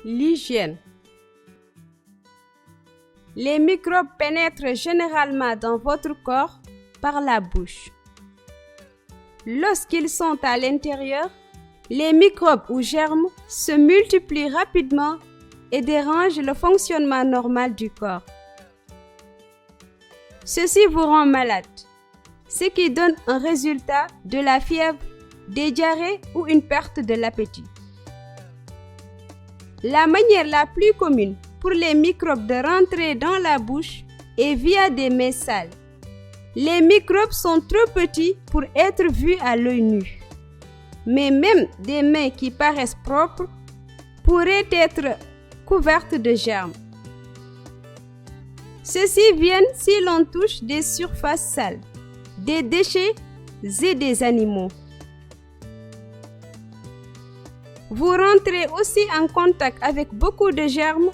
L'hygiène. Les microbes pénètrent généralement dans votre corps par la bouche. Lorsqu'ils sont à l'intérieur, les microbes ou germes se multiplient rapidement et dérangent le fonctionnement normal du corps. Ceci vous rend malade, ce qui donne un résultat de la fièvre, des diarrhées ou une perte de l'appétit. La manière la plus commune pour les microbes de rentrer dans la bouche est via des mains sales. Les microbes sont trop petits pour être vus à l'œil nu. Mais même des mains qui paraissent propres pourraient être couvertes de germes. Ceux-ci viennent si l'on touche des surfaces sales, des déchets et des animaux. Vous rentrez aussi en contact avec beaucoup de germes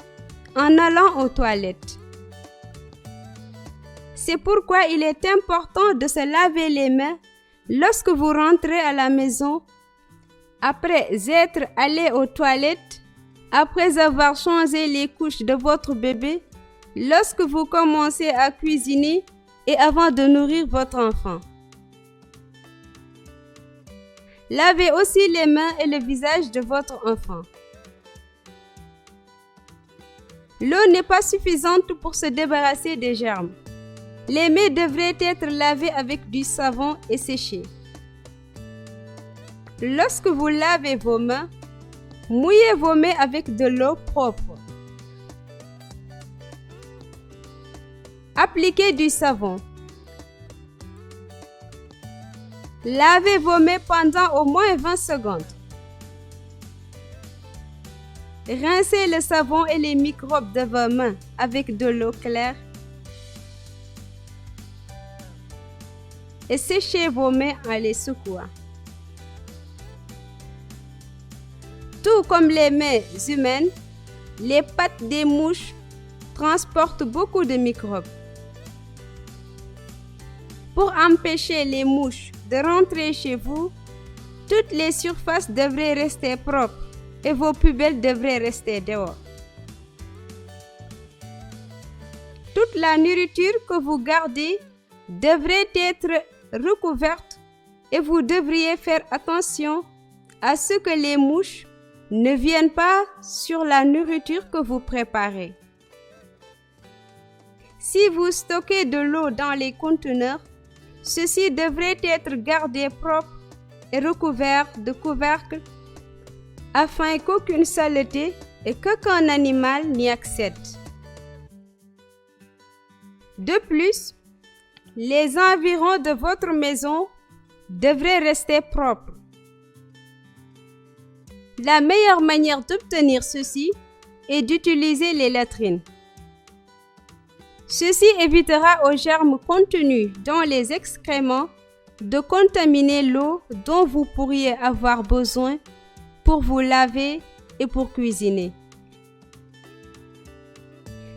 en allant aux toilettes. C'est pourquoi il est important de se laver les mains lorsque vous rentrez à la maison, après être allé aux toilettes, après avoir changé les couches de votre bébé, lorsque vous commencez à cuisiner et avant de nourrir votre enfant. Lavez aussi les mains et le visage de votre enfant. L'eau n'est pas suffisante pour se débarrasser des germes. Les mains devraient être lavées avec du savon et séchées. Lorsque vous lavez vos mains, mouillez vos mains avec de l'eau propre. Appliquez du savon. Lavez vos mains pendant au moins 20 secondes. Rincez le savon et les microbes de vos mains avec de l'eau claire et séchez vos mains en les secouant. Tout comme les mains humaines, les pattes des mouches transportent beaucoup de microbes. Pour empêcher les mouches de rentrer chez vous, toutes les surfaces devraient rester propres et vos poubelles devraient rester dehors. Toute la nourriture que vous gardez devrait être recouverte et vous devriez faire attention à ce que les mouches ne viennent pas sur la nourriture que vous préparez. Si vous stockez de l'eau dans les conteneurs, ceux-ci devraient être gardés propres et recouverts de couvercles afin qu'aucune saleté et qu'aucun animal n'y accède. De plus, les environs de votre maison devraient rester propres. La meilleure manière d'obtenir ceci est d'utiliser les latrines. Ceci évitera aux germes contenus dans les excréments de contaminer l'eau dont vous pourriez avoir besoin pour vous laver et pour cuisiner.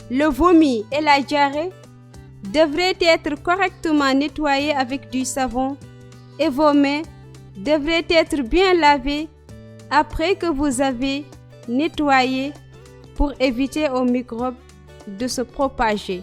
Le vomi et la diarrhée devraient être correctement nettoyés avec du savon et vos mains devraient être bien lavées après que vous avez nettoyé pour éviter aux microbes de se propager.